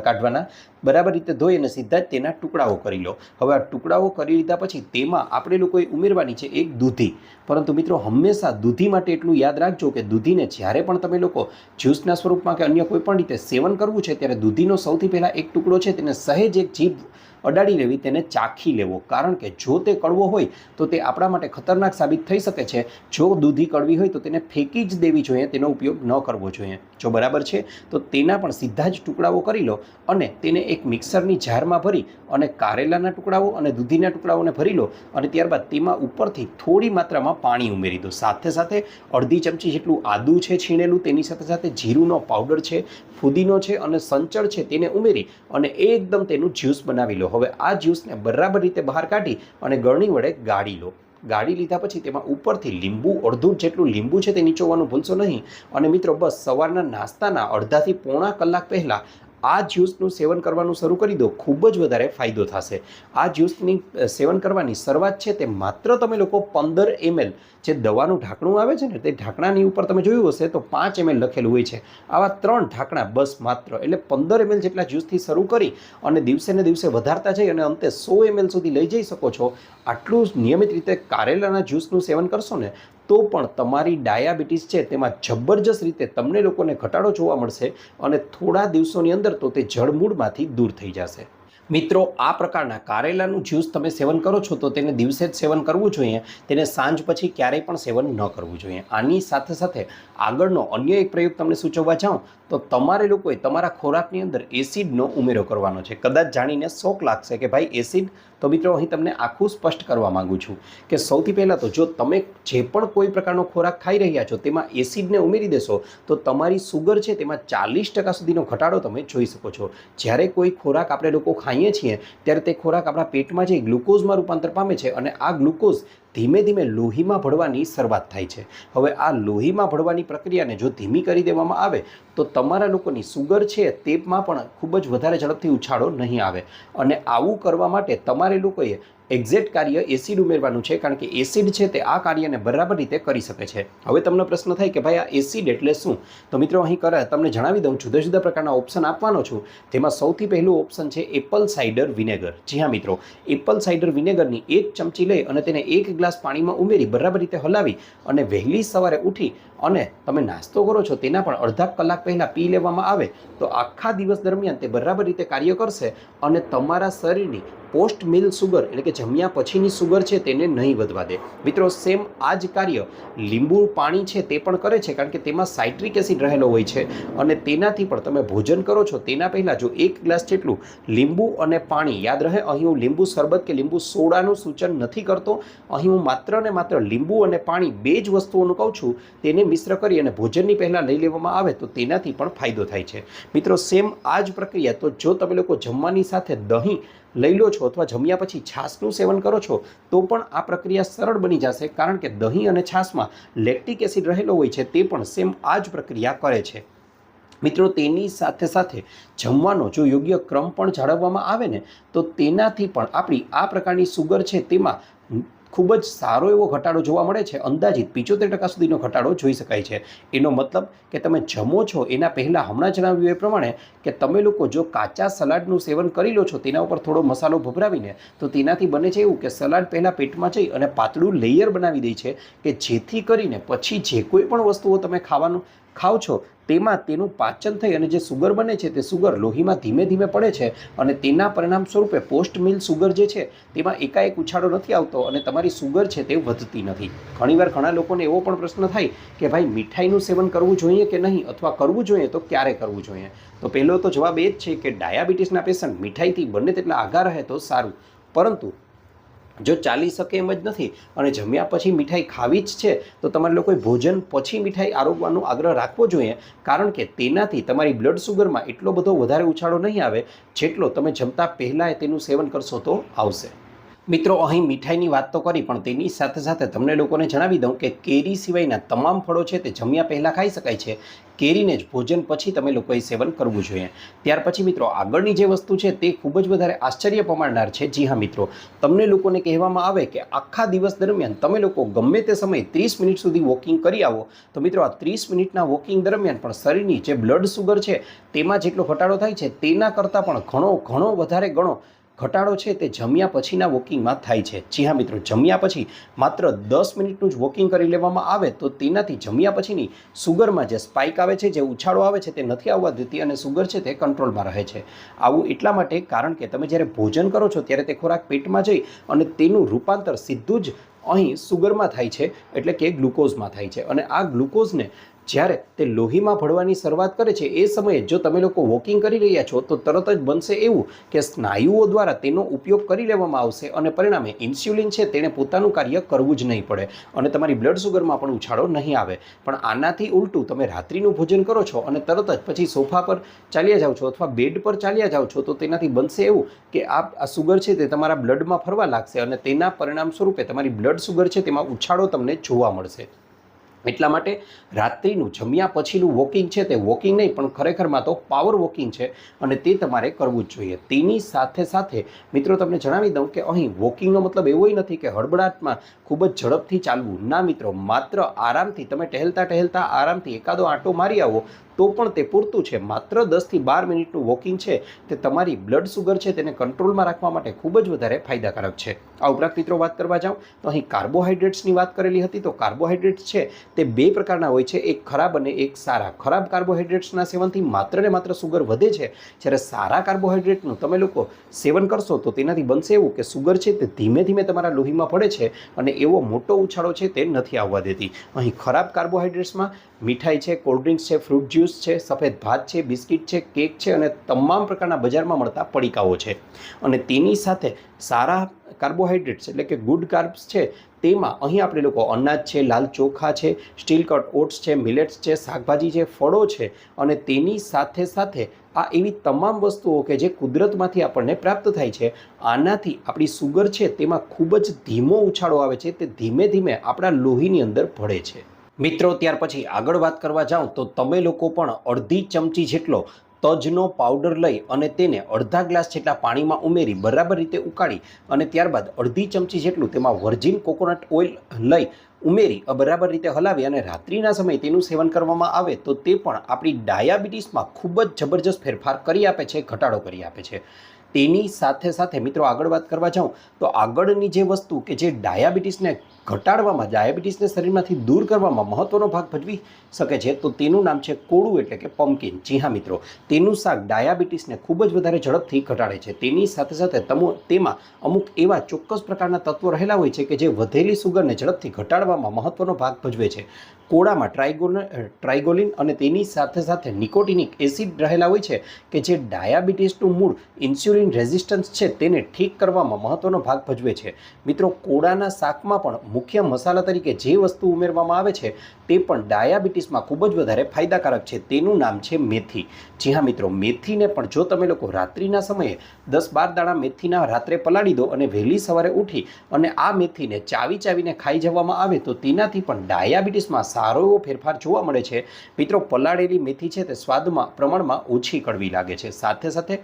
કાઢવાના, બરાબર રીતે ધોઈ અને સીધા જ તેના ટુકડાઓ કરી લો. હવે આ ટુકડાઓ કરી લીધા પછી તેમાં આપણે લોકોએ ઉમેરવાની છે એક દૂધી. પરંતુ મિત્રો હંમેશા દૂધી માટે એટલું યાદ રાખજો કે દૂધીને જ્યારે પણ તમે લોકો જ્યુસના સ્વરૂપમાં કે અન્ય કોઈ પણ રીતે સેવન કરવું છે ત્યારે દૂધીનો સૌથી પહેલાં એક ટુકડો છે તેને સહેજ એક જીભ અડાડી લેવી, તેને ચાખી લેવો, કારણ કે જો તે કડવો હોય તો તે આપણા માટે ખતરનાક સાબિત થઈ શકે છે. જો દૂધી કડવી હોય તો તેને ફેંકી જ દેવી જોઈએ, તેનો ઉપયોગ ન કરવો જોઈએ. જો બરાબર છે તો તેના પણ સીધા જ ટુકડાઓ કરી લો અને તેને એક મિક્સરની જારમાં ભરી અને કારેલાના ટુકડાઓ અને દૂધીના ટુકડાઓને ભરી લો અને ત્યારબાદ તેમાં ઉપરથી થોડી માત્રામાં પાણી ઉમેરી દો. સાથે સાથે અડધી ચમચી જેટલું આદું છે છીણેલું, તેની સાથે સાથે જીરુંનો પાવડર છે, ફુદીનો છે અને સંચળ છે તેને ઉમેરી અને એકદમ તેનું જ્યુસ બનાવી લો. હવે આ જ્યુસને બરાબર રીતે બહાર કાઢી અને ગળણી વડે ગાળી લો. ગાળી લીધા પછી તેમાં ઉપરથી લીંબુ, અડધું જેટલું લીંબુ છે તે નીચોવવાનું ભૂલશો નહીં. અને મિત્રો બસ સવારના નાસ્તાના અડધાથી પોણા કલાક પહેલાં આ જ્યુસનું સેવન કરવાનું શરૂ કરી દો, ખૂબ જ વધારે ફાયદો થશે. આ જ્યુસની સેવન કરવાની શરૂઆત છે તે માત્ર તમે લોકો 15 ml જે દવાનું ઢાંકણું આવે છે ને તે ઢાંકણાની ઉપર તમે જોયું હશે તો 5 ml લખેલું હોય છે. આવા 3 ઢાંકણા બસ માત્ર, એટલે 15 ml જેટલા જ્યુસથી શરૂ કરી અને દિવસે ને દિવસે વધારતા જઈ અને અંતે 100 ml સુધી લઈ જઈ શકો છો. આટલું નિયમિત રીતે કારેલાના જ્યુસનું સેવન કરશો ને તો પણ તમારી ડાયાબિટીસ છે તેમાં જબરજસ્ત રીતે તમને લોકોને ઘટાડો જોવા મળશે અને થોડા દિવસોની અંદર તો તે જળમૂળમાંથી દૂર થઈ જશે. મિત્રો આ પ્રકારના કારેલાનું જ્યુસ તમે સેવન કરો છો તો તેને દિવસે જ સેવન કરવું જોઈએ, તેને સાંજ પછી ક્યારેય પણ સેવન ન કરવું જોઈએ. આની સાથે સાથે આગળનો અન્ય એક પ્રયોગ તમને સૂચવવા જાઉં તો તમારે લોકોએ તમારા ખોરાકની અંદર એસિડનો ઉમેરો કરવાનો છે. કદાચ જાણીને શોક લાગશે કે ભાઈ એસિડ, તો મિત્રો અહીં તમને આખું સ્પષ્ટ કરવા માગું છું કે સૌથી પહેલાં તો જો તમે જે પણ કોઈ પ્રકારનો ખોરાક ખાઈ રહ્યા છો તેમાં એસિડને ઉમેરી દેશો તો તમારી સુગર છે તેમાં 40% સુધીનો ઘટાડો તમે જોઈ શકો છો. જ્યારે કોઈ ખોરાક આપણે લોકો ખાઈએ છીએ ત્યારે તે ખોરાક આપણા પેટમાં જઈ ગ્લુકોઝમાં રૂપાંતર પામે છે અને આ ગ્લુકોઝ ધીમે ધીમે લોહીમાં ભળવાની શરૂઆત થાય છે. હવે આ લોહીમાં ભળવાની પ્રક્રિયાને જો ધીમી કરી દેવામાં આવે તો તમારા લોકોની સુગર છે તેમાં પણ ખૂબ જ વધારે ઝડપથી ઉછાળો નહીં આવે. અને આવું કરવા માટે તમારે લોકોએ એક્ઝેક્ટ કાર્ય એસિડ ઉમેરવાનું છે, કારણ કે એસિડ છે તે આ કાર્યને બરાબર રીતે કરી શકે છે. હવે તમને પ્રશ્ન થાય કે ભાઈ આ એસિડ એટલે શું? તો મિત્રો અહીં તમને જણાવી દઉં, જુદા જુદા પ્રકારના ઓપ્શન આપવાનો છું. તેમાં સૌથી પહેલું ઓપ્શન છે એપલ સાઇડર વિનેગર. જી હા મિત્રો, એપલ સાઇડર વિનેગરની 1 ચમચી લઈ અને તેને 1 ગ્લાસ પાણીમાં ઉમેરી બરાબર રીતે હલાવી અને વહેલી સવારે ઉઠી અને તમે નાસ્તો કરો છો તેના પણ અડધા કલાક પહેલાં પી લેવામાં આવે તો આખા દિવસ દરમિયાન તે બરાબર રીતે કાર્ય કરશે અને તમારા શરીરની પોસ્ટ મિલ સુગર એટલે કે જમ્યા પછીની સુગર છે તેને નહીં વધવા દે. મિત્રો સેમ આ જ કાર્ય લીંબુ પાણી છે તે પણ કરે છે, કારણ કે તેમાં સાઇટ્રિક એસિડ રહેલો હોય છે અને તેનાથી પણ તમે ભોજન કરો છો તેના પહેલાં જો 1 ગ્લાસ જેટલું લીંબુ અને પાણી, યાદ રહે અહીં હું લીંબુ શરબત કે લીંબુ સોડાનું સૂચન નથી કરતો, અહીં હું માત્ર ને માત્ર લીંબુ અને પાણી બે જ વસ્તુઓનું કહું છું, તેને મિશ્ર કરી અને ભોજનની પહેલાં લઈ લેવામાં આવે તો તેનાથી પણ ફાયદો થાય છે. મિત્રો સેમ આ જ પ્રક્રિયા તો જો તમે લોકો જમવાની સાથે દહીં લઈ લો છો અથવા જમ્યા પછી છાશનું સેવન કરો છો તો પણ આ પ્રક્રિયા સરળ બની જશે, કારણ કે દહીં અને છાશમાં લેક્ટિક એસિડ રહેલો હોય છે, તે પણ સેમ આ જ પ્રક્રિયા કરે છે. મિત્રો તેની સાથે સાથે જમવાનો જો યોગ્ય ક્રમ પણ જાળવવામાં આવે ને તો તેનાથી પણ આપણી આ પ્રકારની સુગર છે તેમાં ખૂબ જ સારો એવો ઘટાડો જોવા મળે છે. અંદાજિત 75% સુધીનો ઘટાડો જોઈ શકાય છે. એનો મતલબ કે તમે જમો છો એના પહેલાં હમણાં જણાવ્યું એ પ્રમાણે કે તમે લોકો જો કાચા સલાડનું સેવન કરી લો છો તેના ઉપર થોડો મસાલો ભભરાવીને, તો તેનાથી બને છે એવું કે સલાડ પહેલાં પેટમાં જઈ અને પાતળું લેયર બનાવી દે છે કે જેથી કરીને પછી જે કોઈ પણ વસ્તુઓ તમે ખાઓ છો તેમાં તેનું પાચન થઈ અને જે સુગર બને છે તે સુગર લોહીમાં ધીમે ધીમે પડે છે અને તેના પરિણામ સ્વરૂપે પોસ્ટ મિલ સુગર જે છે તેમાં એકાએક ઉછાળો નથી આવતો અને તમારી સુગર છે તે વધતી નથી. ઘણીવાર ઘણા લોકોને એવો પણ પ્રશ્ન થાય કે ભાઈ મીઠાઈનું સેવન કરવું જોઈએ કે નહીં, અથવા કરવું જોઈએ તો ક્યારે કરવું જોઈએ. તો પહેલો તો જવાબ એ જ છે કે ડાયાબિટીસના પેશન્ટ મીઠાઈથી બને તેટલા આઘા રહે તો સારું, પરંતુ જો ચાલી શકે એમ જ નથી અને જમ્યા પછી મીઠાઈ ખાવી જ છે તો તમારે લોકોએ ભોજન પછી મીઠાઈ આરોગવાનો આગ્રહ રાખવો જોઈએ, કારણ કે તેનાથી તમારી બ્લડ સુગરમાં એટલો બધો વધારે ઉછાળો નહીં આવે જેટલો તમે જમતા પહેલાં તેનું સેવન કરશો તો આવશે. મિત્રો અહીં મીઠાઈની વાત તો કરી, પણ તેની સાથે સાથે તમને લોકોને જણાવી દઉં કે કેરી સિવાયના તમામ ફળો છે તે જમ્યા પહેલાં ખાઈ શકાય છે. કેરીને જ ભોજન પછી તમે લોકોએ સેવન કરવું જોઈએ. ત્યાર પછી મિત્રો આગળની જે વસ્તુ છે તે ખૂબ જ વધારે આશ્ચર્ય પમાડનાર છે. જી હા મિત્રો, તમને લોકોને કહેવામાં આવે કે આખા દિવસ દરમિયાન તમે લોકો ગમે તે સમયે 30 મિનિટ સુધી વોકિંગ કરી આવો, તો મિત્રો આ 30 મિનિટના વોકિંગ દરમિયાન પણ શરીરની જે બ્લડ સુગર છે તેમાં જેટલો ઘટાડો થાય છે તેના કરતાં પણ ઘણો વધારે ગણો ઘટાડો છે તે જમ્યા પછીના વોકિંગમાં થાય છે. જી હા મિત્રો, જમ્યા પછી માત્ર 10 મિનિટનું જ વોકિંગ કરી લેવામાં આવે તો તેનાથી જમ્યા પછીની સુગરમાં જે સ્પાઇક આવે છે, જે ઉછાળો આવે છે તે નથી આવવા દેતી અને સુગર છે તે કંટ્રોલમાં રહે છે. આવું એટલા માટે કારણ કે તમે જ્યારે ભોજન કરો છો ત્યારે તે ખોરાક પેટમાં જઈ અને તેનું રૂપાંતર સીધું જ અહીં સુગરમાં થાય છે, એટલે કે ગ્લુકોઝમાં થાય છે અને આ ગ્લુકોઝને જ્યારે તે લોહીમાં ભળવાની શરૂઆત કરે છે એ સમયે જો તમે લોકો વોકિંગ કરી રહ્યા છો તો તરત જ બનશે એવું કે સ્નાયુઓ દ્વારા તેનો ઉપયોગ કરી લેવામાં આવશે અને પરિણામે ઇન્સ્યુલિન છે તેણે પોતાનું કાર્ય કરવું જ નહીં પડે અને તમારી બ્લડ સુગરમાં પણ ઉછાળો નહીં આવે. પણ આનાથી ઉલટું તમે રાત્રિનું ભોજન કરો છો અને તરત જ પછી સોફા પર ચાલ્યા જાઓ છો અથવા બેડ પર ચાલ્યા જાઓ છો, તો તેનાથી બનશે એવું કે આ સુગર છે તે તમારા બ્લડમાં ફરવા લાગશે અને તેના પરિણામ સ્વરૂપે તમારી બ્લડ સુગર છે તેમાં ઉછાળો તમને જોવા મળશે. એટલા માટે રાત્રિનું જમ્યા પછીનું વોકિંગ છે તે વોકિંગ નહીં પણ ખરેખરમાં તો પાવર વોકિંગ છે અને તે તમારે કરવું જ જોઈએ. તેની સાથે સાથે મિત્રો તમને જણાવી દઉં કે અહીં વોકિંગનો મતલબ એવો નથી કે હડબડાટમાં ખૂબ જ ઝડપથી ચાલવું. ના મિત્રો, માત્ર આરામથી તમે ટહેલતા આરામથી એકાદો આંટો મારી આવો તો પણ તે પૂરતું છે. માત્ર 10 થી 12 મિનિટનું વોકિંગ છે તે તમારી બ્લડ સુગર છે તેને કંટ્રોલમાં રાખવા માટે ખૂબ જ વધારે ફાયદાકારક છે. આ ઉપરાંત મિત્રો વાત કરવા જાઉં તો અહીં કાર્બોહાઈડ્રેટ્સની વાત કરેલી હતી, તો કાર્બોહાઈડ્રેટ્સ છે તે બે પ્રકારના હોય છે, એક ખરાબ અને એક સારા. ખરાબ કાર્બોહાઈડ્રેટ્સના સેવનથી માત્ર ને માત્ર સુગર વધે છે, જ્યારે સારા કાર્બોહાઈડ્રેટનું તમે લોકો સેવન કરશો તો તેનાથી બનશે એવું કે સુગર છે તે ધીમે ધીમે તમારા લોહીમાં પડે છે અને એવો મોટો ઉછાળો છે તે નથી આવવા દેતી. અહીં ખરાબ કાર્બોહાઈડ્રેટ્સમાં મીઠાઈ છે, કોલ્ડ્રિંક્સ છે, ફ્રૂટ જ્યુસ છે, સફેદ ભાત છે, બિસ્કિટ છે, કેક છે અને તમામ પ્રકારના બજારમાં મળતા પડીકાઓ છે. અને તેની સાથે સારા કાર્બોહાઈડ્રેટ્સ એટલે કે ગુડ કાર્બ્સ છે તેમાં અહીં આપણે લોકો અનાજ છે, લાલ ચોખા છે, સ્ટીલ કટ ઓટ્સ છે, મિલેટ્સ છે, શાકભાજી છે, ફળો છે અને તેની સાથે સાથે આ એવી તમામ વસ્તુઓ કે જે કુદરતમાંથી આપણને પ્રાપ્ત થાય છે. આનાથી આપણી સુગર છે તેમાં ખૂબ જ ધીમો ઉછાળો આવે છે, તે ધીમે ધીમે આપણા લોહીની અંદર ભળે છે. મિત્રો ત્યાર પછી આગળ વાત કરવા જાઉં તો તમે લોકો પણ અડધી ચમચી જેટલો તજનો પાવડર લઈ અને તેને અડધા ગ્લાસ જેટલા પાણીમાં ઉમેરી બરાબર રીતે ઉકાળી અને ત્યારબાદ અડધી ચમચી જેટલું તેમાં વર્જિન કોકોનટ ઓઇલ લઈ ઉમેરી બરાબર રીતે હલાવી અને રાત્રિના સમયે તેનું સેવન કરવામાં આવે તો તે પણ આપણી ડાયાબિટીસમાં ખૂબ જ જબરજસ્ત ફેરફાર કરી આપે છે, ઘટાડો કરી આપે છે. તેની સાથે સાથે મિત્રો આગળ વાત કરવા જાઉં તો આગળની જે વસ્તુ કે જે ડાયાબિટીસને ઘટાડવામાં, ડાયાબિટીસને શરીરમાંથી દૂર કરવામાં મહત્ત્વનો ભાગ ભજવી શકે છે, તો તેનું નામ છે કોળું એટલે કે પમ્પકિન. જી હા મિત્રો, તેનું શાક ડાયાબિટીસને ખૂબ જ વધારે ઝડપથી ઘટાડે છે. તેની સાથે સાથે તેમાં અમુક એવા ચોક્કસ પ્રકારના તત્વો રહેલા હોય છે કે જે વધેલી સુગરને ઝડપથી ઘટાડવામાં મહત્ત્વનો ભાગ ભજવે છે. કોળામાં ટ્રાઇગોલિન અને તેની સાથે સાથે નિકોટિનિક એસિડ રહેલા હોય છે કે જે ડાયાબિટીસનું મૂળ ઇન્સ્યુલિન રેઝિસ્ટન્સ છે તેને ઠીક કરવામાં મહત્ત્વનો ભાગ ભજવે છે. મિત્રો, કોળાના શાકમાં પણ મુખ્ય મસાલા તરીકે જે વસ્તુ ઉમેરવામાં આવે છે તે પણ ડાયાબિટીસમાં ખૂબ જ વધારે ફાયદાકારક છે. તેનું નામ છે મેથી. જી હા મિત્રો, મેથીને પણ જો તમે લોકો રાત્રિના સમયે 10-12 દાણા મેથીના રાત્રે પલાળી દો અને વહેલી સવારે ઉઠી અને આ મેથીને ચાવીને ખાઈ જવામાં આવે તો તેનાથી પણ ડાયાબિટીસમાં સારો એવો ફેરફાર જોવા મળે છે. મિત્રો, પલાળેલી મેથી છે તે સ્વાદમાં પ્રમાણમાં ઓછી કડવી લાગે છે. સાથે સાથે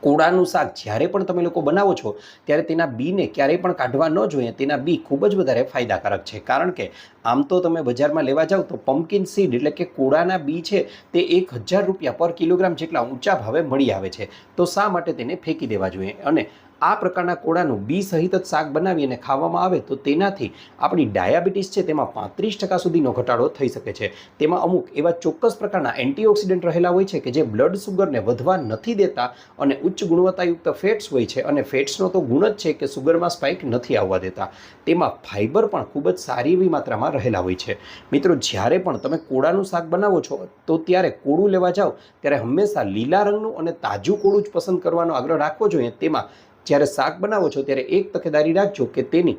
કોળાનું શાક જ્યારે પણ તમે લોકો બનાવો છો ત્યારે તેના બીને ક્યારેય પણ કાઢવા ન જોઈએ. તેના બી ખૂબ જ વધારે ફાયદાકારક છે, કારણ કે આમ તો તમે બજારમાં લેવા જાઓ તો પમ્પકિન સીડ એટલે કે કોળાના બી છે તે 1000 રૂપિયા પર કિલોગ્રામ જેટલા ઊંચા ભાવે મળી આવે છે. તો શા માટે તેને ફેંકી દેવા જોઈએ? અને આ પ્રકારના કોળાનું બી સહિત જ શાક બનાવી અને ખાવામાં આવે તો તેનાથી આપણી ડાયાબિટીસ છે તેમાં 35% સુધીનો ઘટાડો થઈ શકે છે. તેમાં અમુક એવા ચોક્કસ પ્રકારના એન્ટીઓક્સિડન્ટ રહેલા હોય છે કે જે બ્લડ સુગરને વધવા નથી દેતા અને ઉચ્ચ ગુણવત્તાયુક્ત ફેટ્સ હોય છે, અને ફેટ્સનો તો ગુણ જ છે કે સુગરમાં સ્પાઇક નથી આવવા દેતા. તેમાં ફાઇબર પણ ખૂબ જ સારી એવી માત્રામાં રહેલા હોય છે. મિત્રો, જ્યારે પણ તમે કોળાનું શાક બનાવો છો તો ત્યારે કોળું લેવા જાઓ ત્યારે હંમેશા લીલા રંગનું અને તાજું કોળું જ પસંદ કરવાનો આગ્રહ રાખવો જોઈએ. તેમાં જ્યારે શાક બનાવો છો ત્યારે એક તકેદારી રાખજો કે તેની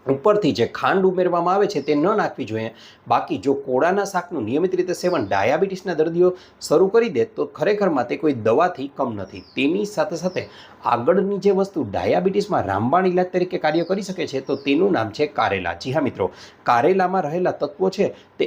ઉપરથી જે ખાંડ ઉમેરવામાં આવે છે તે ન નાખવી જોઈએ. બાકી જો કોળાના શાકનું નિયમિત રીતે સેવન ડાયાબિટીસના દર્દીઓ શરૂ કરી દે તો ખરેખરમાં તે કોઈ દવાથી કમ નથી. તેની સાથે સાથે આગળની જે વસ્તુ ડાયાબિટીસમાં રામબાણ ઇલાજ તરીકે કાર્ય કરી શકે છે તો તેનું નામ છે કારેલા. જી હા મિત્રો, કારેલામાં રહેલા તત્વો છે તે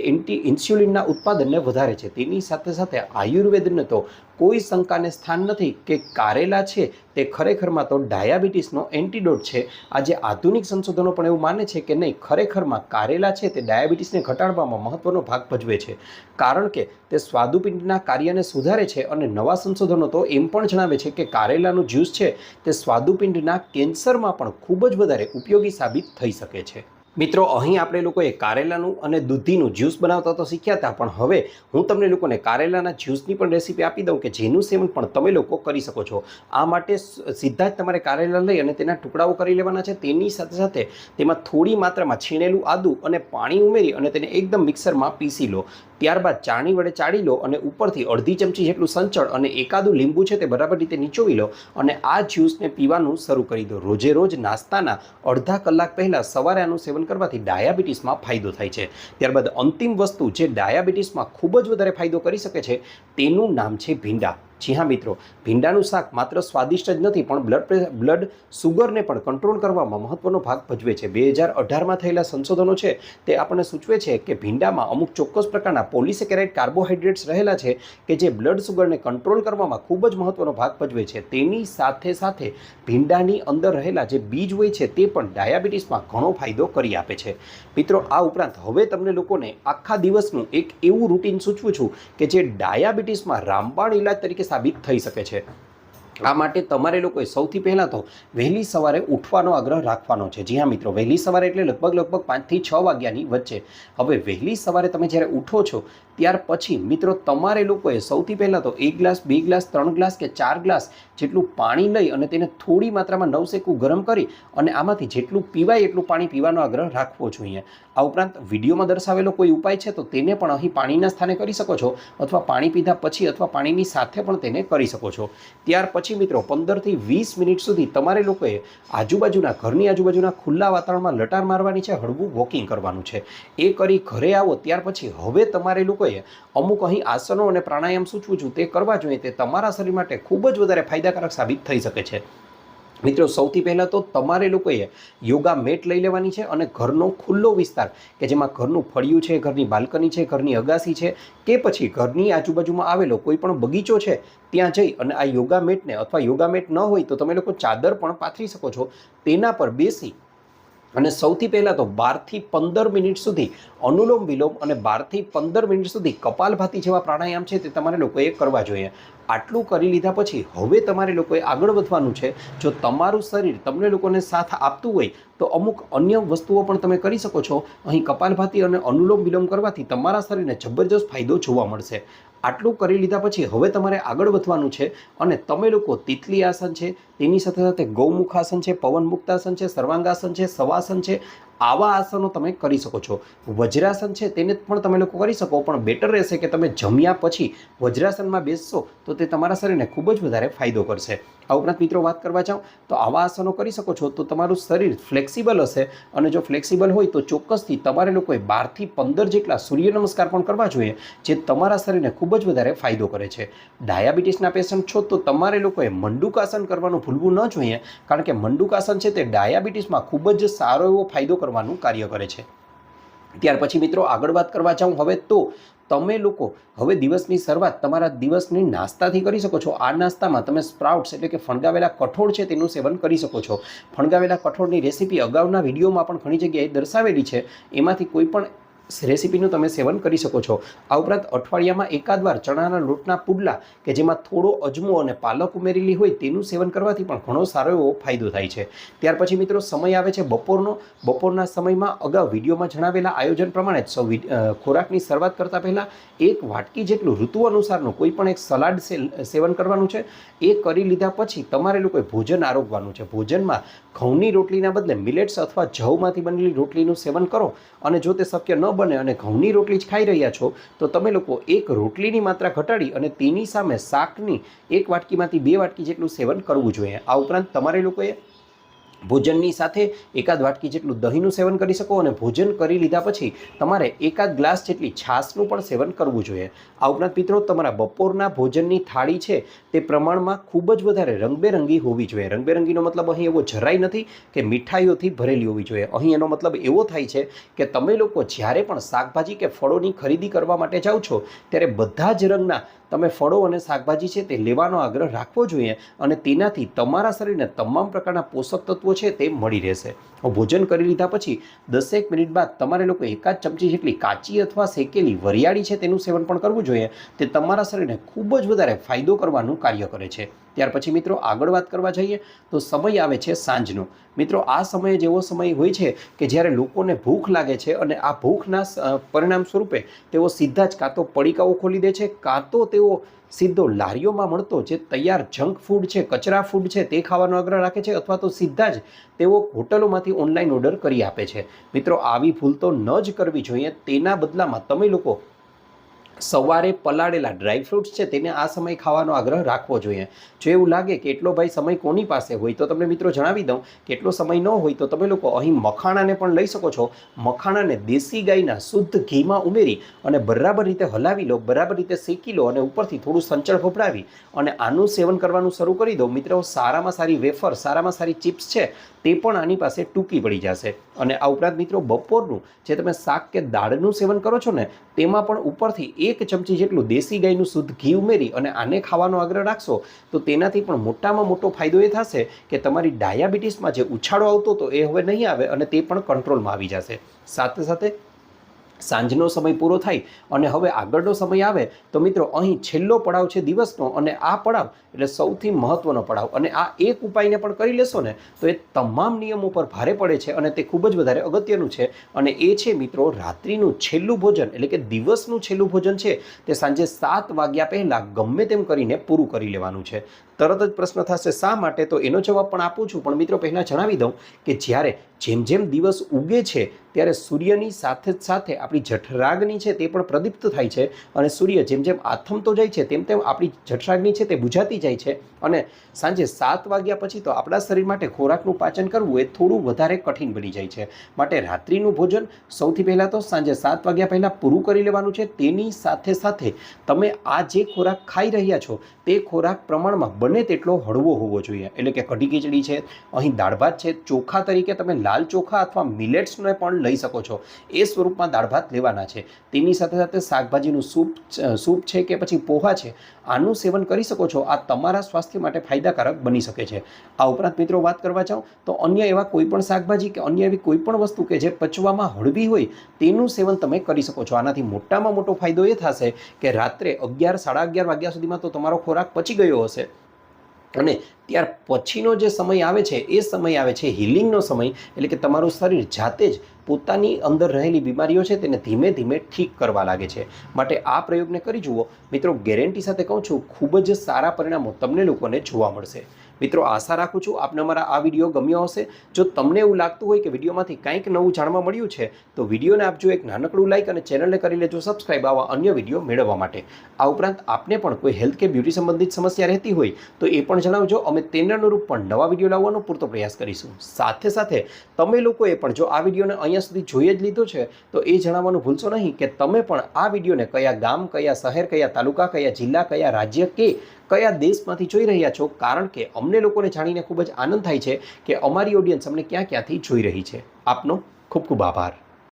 ઇન્સ્યુલિનના ઉત્પાદનને વધારે છે. તેની સાથે સાથે આયુર્વેદને તો કોઈ શંકાને સ્થાન નથી કે કારેલા છે તે ખરેખરમાં તો ડાયાબિટીસનો એન્ટીડોટ છે. આજે આધુનિક સંશોધનો પણ એવું માને છે કે નહીં, ખરેખરમાં કારેલા છે તે ડાયાબિટીસને ઘટાડવામાં મહત્ત્વનો ભાગ ભજવે છે, કારણ કે તે સ્વાદુપિંડના કાર્યને સુધારે છે. અને નવા સંશોધનો તો એમ પણ જણાવે છે કે કારેલાનું જ્યુસ છે તે સ્વાદુપિંડના કેન્સરમાં પણ ખૂબ જ વધારે ઉપયોગી સાબિત થઈ શકે છે. મિત્રો, અહીં આપણે લોકોએ કારેલાનું અને દૂધીનું જ્યુસ બનાવતા તો શીખ્યા હતા, પણ હવે હું તમને લોકોને કારેલાના જ્યુસની પણ રેસીપી આપી દઉં કે જેનું સેવન પણ તમે લોકો કરી શકો છો. આ માટે સીધા જ તમારે કારેલા લઈ અને તેના ટુકડાઓ કરી લેવાના છે. તેની સાથે સાથે તેમાં થોડી માત્રામાં છીણેલું આદું અને પાણી ઉમેરી અને તેને એકદમ મિક્સરમાં પીસી લો. ત્યારબાદ ચાણી વડે ચાળી લો અને ઉપરથી અડધી ચમચી જેટલું સંચળ અને એકાદું લીંબુ છે તે બરાબર રીતે નીચોવી લો અને આ જ્યુસને પીવાનું શરૂ કરી દો. રોજે રોજ નાસ્તાના અડધા કલાક પહેલાં સવારે આનું સેવન કરવાથી ડાયાબિટીસમાં ફાયદો થાય છે. ત્યારબાદ અંતિમ વસ્તુ જે ડાયાબિટીસમાં ખૂબ જ વધારે ફાયદો કરી શકે છે તેનું નામ છે ભીંડા. જી હા મિત્રો, ભીંડાનું શાક માત્ર સ્વાદિષ્ટ જ નથી પણ બ્લડ સુગરને પણ કંટ્રોલ કરવામાં મહત્ત્વનો ભાગ ભજવે છે. 2018માં થયેલા સંશોધનો છે તે આપણને સૂચવે છે કે ભીંડામાં અમુક ચોક્કસ પ્રકારના પોલિસેકેરાઇડ કાર્બોહાઈડ્રેટ્સ રહેલા છે કે જે બ્લડ સુગરને કંટ્રોલ કરવામાં ખૂબ જ મહત્ત્વનો ભાગ ભજવે છે. તેની સાથે સાથે ભીંડાની અંદર રહેલા જે બીજ હોય છે તે પણ ડાયાબિટીસમાં ઘણો ફાયદો કરી આપે છે. મિત્રો, આ ઉપરાંત હવે તમને લોકોને આખા દિવસનું એક એવું રૂટીન સૂચવું છું કે જે ડાયાબિટીસમાં રામબાણ ઇલાજ તરીકે સાબિત થઈ શકે છે. આ માટે તમારે લોકોએ સૌથી પહેલાં તો વહેલી સવારે ઉઠવાનો આગ્રહ રાખવાનો છે. જી હા મિત્રો, વહેલી સવારે એટલે લગભગ 5 થી 6 વાગ્યાની વચ્ચે. હવે વહેલી સવારે તમે જ્યારે ઉઠો છો ત્યાર પછી મિત્રો તમારે લોકોએ સૌથી પહેલાં તો 1 ગ્લાસ, 2 ગ્લાસ, 3 ગ્લાસ કે 4 ગ્લાસ જેટલું પાણી લઈ અને તેને થોડી માત્રામાં નવશેકું ગરમ કરી અને આમાંથી જેટલું પીવાય એટલું પાણી પીવાનો આગ્રહ રાખવો જોઈએ. આ ઉપરાંત વિડીયોમાં દર્શાવેલો કોઈ ઉપાય છે તો તેને પણ અહીં પાણીના સ્થાને કરી શકો છો, અથવા પાણી પીધા પછી અથવા પાણીની સાથે પણ તેને કરી શકો છો. ત્યાર પછી મિત્રો 15 થી 20 મિનિટ સુધી તમારે લોકોએ ઘરની આજુબાજુના ખુલ્લા વાતાવરણમાં લટાર મારવાની છે, હળવું વોકિંગ કરવાનું છે. એ કરી ઘરે આવો ત્યાર પછી હવે તમારે લોકોએ અમુક અહીં આસનો અને પ્રાણાયામ સૂચવું છું તે કરવા જોઈએ. તે તમારા શરીર માટે ખૂબ જ વધારે ફાયદાકારક સાબિત થઈ શકે છે. મિત્રો, સૌથી પહેલાં તો તમારે લોકોએ યોગા મેટ લઈ લેવાની છે અને ઘરનો ખુલ્લો વિસ્તાર કે જેમાં ઘરનું ફળિયું છે, ઘરની બાલ્કની છે, ઘરની અગાસી છે કે પછી ઘરની આજુબાજુમાં આવેલો કોઈ પણ બગીચો છે ત્યાં જઈ અને આ યોગા મેટને, અથવા યોગા મેટ ન હોય તો તમે લોકો ચાદર પણ પાથરી શકો છો, તેના પર બેસી અને સૌથી પહેલાં તો 12 થી 15 મિનિટ સુધી અનુલોમ વિલોમ અને 12 થી 15 મિનિટ સુધી કપાલભાતિ જેવા પ્રાણાયામ છે તે તમારે લોકોએ કરવા જોઈએ. આટલું કરી લીધા પછી હવે તમારે લોકોએ આગળ વધવાનું છે. જો તમારું શરીર તમને લોકોને સાથ આપતું હોય તો અમુક અન્ય વસ્તુઓ પણ તમે કરી શકો છો. અહીં કપાલભાતિ અને અનુલોમ વિલોમ કરવાથી તમારા શરીરને જબરજસ્ત ફાયદો જોવા મળશે. આટલું કરી લીધા પછી હવે તમારે આગળ વધવાનું છે અને તમે લોકો તિતલી આસન છે, તેની સાથે સાથે ગૌમુખ આસન છે, પવન મુક્તાસન છે, સર્વાંગાસન છે, સવાસન છે, આવા આસનો તમે કરી શકો છો. વજ્રાસન છે તેને પણ તમે લોકો કરી શકો, પણ બેટર રહેશે કે તમે જમ્યા પછી વજ્રાસનમાં બેસશો તો તે તમારા શરીરને ખૂબ જ વધારે ફાયદો કરશે. આ ઉપરાંત મિત્રો વાત કરવા જાઉં તો આવા આસનો કરી શકો છો તો તમારું શરીર ફ્લેક્સિબલ હશે, અને જો ફ્લેક્સિબલ હોય તો ચોક્કસથી તમારે લોકોએ 12 થી 15 જેટલા સૂર્ય નમસ્કાર પણ કરવા જોઈએ, જે તમારા શરીરને ખૂબ જ વધારે ફાયદો કરે છે. ડાયાબિટીસના પેશન્ટ છો તો તમારે લોકોએ મંડુકાસન કરવાનું ભૂલવું ન જોઈએ, કારણ કે મંડુકાસન છે તે ડાયાબિટીસમાં ખૂબ જ સારો એવો ફાયદો કરવાનું કાર્ય કરે છે. ત્યાર પછી મિત્રો આગળ વાત કરવા જાઉં હવે તો તમે લોકો હવે દિવસની શરૂઆત તમારા દિવસની નાસ્તાથી કરી શકો છો. આ નાસ્તામાં તમે સ્પ્રાઉટ્સ એટલે કે ફણગાવેલા કઠોળ છે તેનું સેવન કરી શકો છો. ફણગાવેલા કઠોળની રેસીપી અગાઉના વિડીયોમાં પણ ઘણી જગ્યાએ દર્શાવેલી છે, એમાંથી કોઈ પણ રેસીપીનું તમે સેવન કરી શકો છો. આ ઉપરાંત અઠવાડિયામાં એકાદ વાર ચણાના લોટના પુડલા કે જેમાં થોડો અજમો અને પાલક ઉમેરેલી હોય તેનું સેવન કરવાથી પણ ઘણો સારો એવો ફાયદો થાય છે. ત્યાર પછી મિત્રો સમય આવે છે બપોરનો. બપોરના સમયમાં અગાઉ વિડીયોમાં જણાવેલા આયોજન પ્રમાણે ખોરાકની શરૂઆત કરતાં પહેલાં 1 વાટકી જેટલું ઋતુ અનુસારનું કોઈ પણ એક સલાડ સેવન કરવાનું છે. એ કરી લીધા પછી તમારે લોકોએ ભોજન આરોગવાનું છે. ભોજનમાં ઘઉંની રોટલીના બદલે મિલેટ્સ અથવા જવમાંથી બનેલી રોટલીનું સેવન કરો, અને જો તે શક્ય ન બને અને ઘઉંની રોટલી જ ખાઈ રહ્યા છો તો તમે લોકો એક રોટલીની માત્રા ઘટાડી અને તેની સામે શાકની 1 વાટકીમાંથી 2 વાટકી જેટલું સેવન કરવું જોઈએ. આ ઉપરાંત તમારે લોકોએ ભોજનની સાથે એકાદ વાટકી જેટલું દહીંનું સેવન કરી શકો, અને ભોજન કરી લીધા પછી તમારે એકાદ ગ્લાસ જેટલી છાશનું પણ સેવન કરવું જોઈએ. આ ઉપરાંત મિત્રો તમારા બપોરના ભોજનની થાળી છે તે પ્રમાણમાં ખૂબ જ વધારે રંગબેરંગી હોવી જોઈએ. રંગબેરંગીનો મતલબ અહીં એવો જરાય નથી કે મીઠાઈઓથી ભરેલી હોવી જોઈએ. અહીં એનો મતલબ એવો થાય છે કે તમે લોકો જ્યારે પણ શાકભાજી કે ફળોની ખરીદી કરવા માટે જાઓ છો ત્યારે બધા જ રંગના તમે ફળો અને શાકભાજી છે તે લેવાનો આગ્રહ રાખવો જોઈએ, અને તેનાથી તમારા શરીરને તમામ પ્રકારના પોષક તત્વો છે તે મળી રહેશે. ભોજન કરી લીધા પછી 10 મિનિટ બાદ તમારે લોકો એકાદ ચમચી જેટલી કાચી અથવા શેકેલી વરિયાળી છે તેનું સેવન પણ કરવું જોઈએ. તે તમારા શરીરને ખૂબ જ વધારે ફાયદો કરવાનું કાર્ય કરે છે. ત્યાર પછી મિત્રો આગળ વાત કરવા જઈએ તો સમય આવે છે સાંજનો. મિત્રો આ સમયે જેવો સમય હોય છે કે જ્યારે લોકોને ભૂખ લાગે છે, અને આ ભૂખના પરિણામ સ્વરૂપે તેઓ સીધા જ કાં તો પડીકાઓ ખોલી દે છે, કાં તો તેઓ સીધો લારીઓમાં મળતો જે તૈયાર જંક ફૂડ છે, કચરા ફૂડ છે તે ખાવાનો આગ્રહ રાખે છે, અથવા તો સીધા જ તેઓ હોટલોમાંથી ઓનલાઈન ઓર્ડર કરી આપે છે. મિત્રો આવી ભૂલ તો ન જ કરવી જોઈએ. તેના બદલામાં તમે લોકો સવારે પલાળેલા ડ્રાયફ્રૂટ્સ છે તેને આ સમય ખાવાનો આગ્રહ રાખવો જોઈએ. જો એવું લાગે કે એટલો ભાઈ સમય કોની પાસે હોય તો તમને મિત્રો જણાવી દઉં કે એટલો સમય ન હોય તો તમે લોકો અહીં મખાણાને પણ લઈ શકો છો. મખાણાને દેશી ગાયના શુદ્ધ ઘીમાં ઉમેરી અને બરાબર રીતે હલાવી લો, બરાબર રીતે શેકી લો, અને ઉપરથી થોડું સંચળ ફફડાવી અને આનું સેવન કરવાનું શરૂ કરી દો. મિત્રો સારામાં સારી વેફર, સારામાં સારી ચિપ્સ છે તે પણ આની પાસે ટૂંકી પડી જશે. અને આ ઉપરાંત મિત્રો બપોરનું જે તમે શાક કે દાળનું સેવન કરો છો ને તેમાં પણ ઉપરથી 1 ચમચી જેટલું દેશી ગાયનું શુદ્ધ ઘી ઉમેરી અને આને ખાવાનો આગ્રહ રાખશો તો તેનાથી પણ મોટામાં મોટો ફાયદો એ થશે કે તમારી ડાયાબિટીસમાં જે ઉછાળો આવતો હતો એ હવે નહીં આવે, અને તે પણ કંટ્રોલમાં આવી જશે. સાથે સાથે સાંજનો સમય પૂરો થાય અને હવે આગળનો સમય આવે તો મિત્રો અહીં છેલ્લો પડાવ છે દિવસનો, અને આ પડાવ એટલે સૌથી મહત્વનો પડાવ, અને આ એક ઉપાયને પણ કરી લેશો ને તો એ તમામ નિયમો પર ભારે પડે છે, અને તે ખૂબ જ વધારે અગત્યનું છે. અને એ છે મિત્રો રાત્રિનું છેલ્લું ભોજન, એટલે કે દિવસનું છેલ્લું ભોજન છે તે સાંજે 7 વાગ્યા પહેલાં ગમે તેમ કરીને પૂરું કરી લેવાનું છે. તરત જ પ્રશ્ન થશે શા માટે, તો એનો જવાબ પણ આપું છું, પણ મિત્રો પહેલાં જણાવી દઉં કે જ્યારે જેમ જેમ દિવસ ઉગે છે ત્યારે સૂર્યની સાથે જ સાથે આપણી જઠરાગ્નિ છે તે પણ પ્રદીપ્ત થાય છે, અને સૂર્ય જેમ જેમ આથમતો જાય છે તેમ તેમ આપણી જઠરાગ્નિ છે તે બુઝાતી જાય છે, અને સાંજે 7 વાગ્યા પછી તો આપણા શરીર માટે ખોરાકનું પાચન કરવું એ થોડું વધારે કઠિન બની જાય છે. માટે રાત્રિનું ભોજન સૌથી પહેલાં તો સાંજે 7 વાગ્યા પહેલાં પૂરું કરી લેવાનું છે. તેની સાથે સાથે તમે આ જે ખોરાક ખાઈ રહ્યા છો તે ખોરાક પ્રમાણમાં બને તેટલો હળવો હોવો જોઈએ. એટલે કે કઢી ખીચડી છે, અહીં દાળ ભાત છે, ચોખા તરીકે તમે લાલ ચોખા અથવા મિલેટ્સને પણ લઈ શકો છો. એ સ્વરૂપમાં દાળ ભાત લેવાના છે. તેની સાથે સાથે શાકભાજીનું સૂપ છે કે પછી પોહા છે, આનું સેવન કરી શકો છો. આ તમારા સ્વાસ્થ્ય માટે ફાયદાકારક બની શકે છે. આ ઉપરાંત મિત્રો વાત કરવા જાઉં તો અન્ય એવા કોઈ પણ શાકભાજી કે અન્ય એવી કોઈ પણ વસ્તુ કે જે પચવામાં હળવી હોય તેનું સેવન તમે કરી શકો છો. આનાથી મોટામાં મોટો ફાયદો એ થશે કે રાત્રે 11, 11:30 વાગ્યા સુધીમાં તો તમારો ખોરાક પચી ગયો હશે અને ત્યાર પછીનો જે સમય આવે છે એ સમય આવે છે હિલિંગનો સમય. એટલે કે તમારું શરીર જાતે જ પોતાની અંદર રહેલી બીમારીઓ છે તેને ધીમે ધીમે ઠીક કરવા લાગે છે. માટે આ પ્રયોગને કરી જુઓ મિત્રો. ગેરંટી સાથે કહું છું, ખૂબ જ સારા પરિણામો તમને લોકોને જોવા મળશે. મિત્રો આશા રાખું છું આપને અમારા આ વિડીયો ગમ્યો હશે. જો તમને એવું લાગતું હોય કે વિડીયોમાંથી કંઈક નવું જાણવા મળ્યું છે તો વિડીયોને આપજો એક નાનકડું લાઇક અને ચેનલને કરી લેજો સબસ્ક્રાઈબ આવા અન્ય વિડીયો મેળવવા માટે. આ ઉપરાંત આપને પણ કોઈ હેલ્થ કે બ્યુટી સંબંધિત સમસ્યા રહેતી હોય તો એ પણ જણાવજો. અમે તેને અનુરૂપ પણ નવા વિડીયો લાવવાનો પૂરતો પ્રયાસ કરીશું. સાથે સાથે તમે લોકોએ પણ જો આ વિડીયોને અહીંયા સુધી જોઈ જ લીધો છે તો એ જણાવવાનું ભૂલશો નહીં કે તમે પણ આ વિડીયોને કયા ગામ, કયા શહેર, કયા તાલુકા, કયા જિલ્લા, કયા રાજ્ય કે કયા દેશમાંથી જોઈ રહ્યા છો. કારણ કે અમને લોકોને જાણીને ખૂબ જ આનંદ થાય છે કે અમારી ઓડિયન્સ અમને ક્યાં ક્યાંથી જોઈ રહી છે. આપનો ખૂબ ખૂબ આભાર.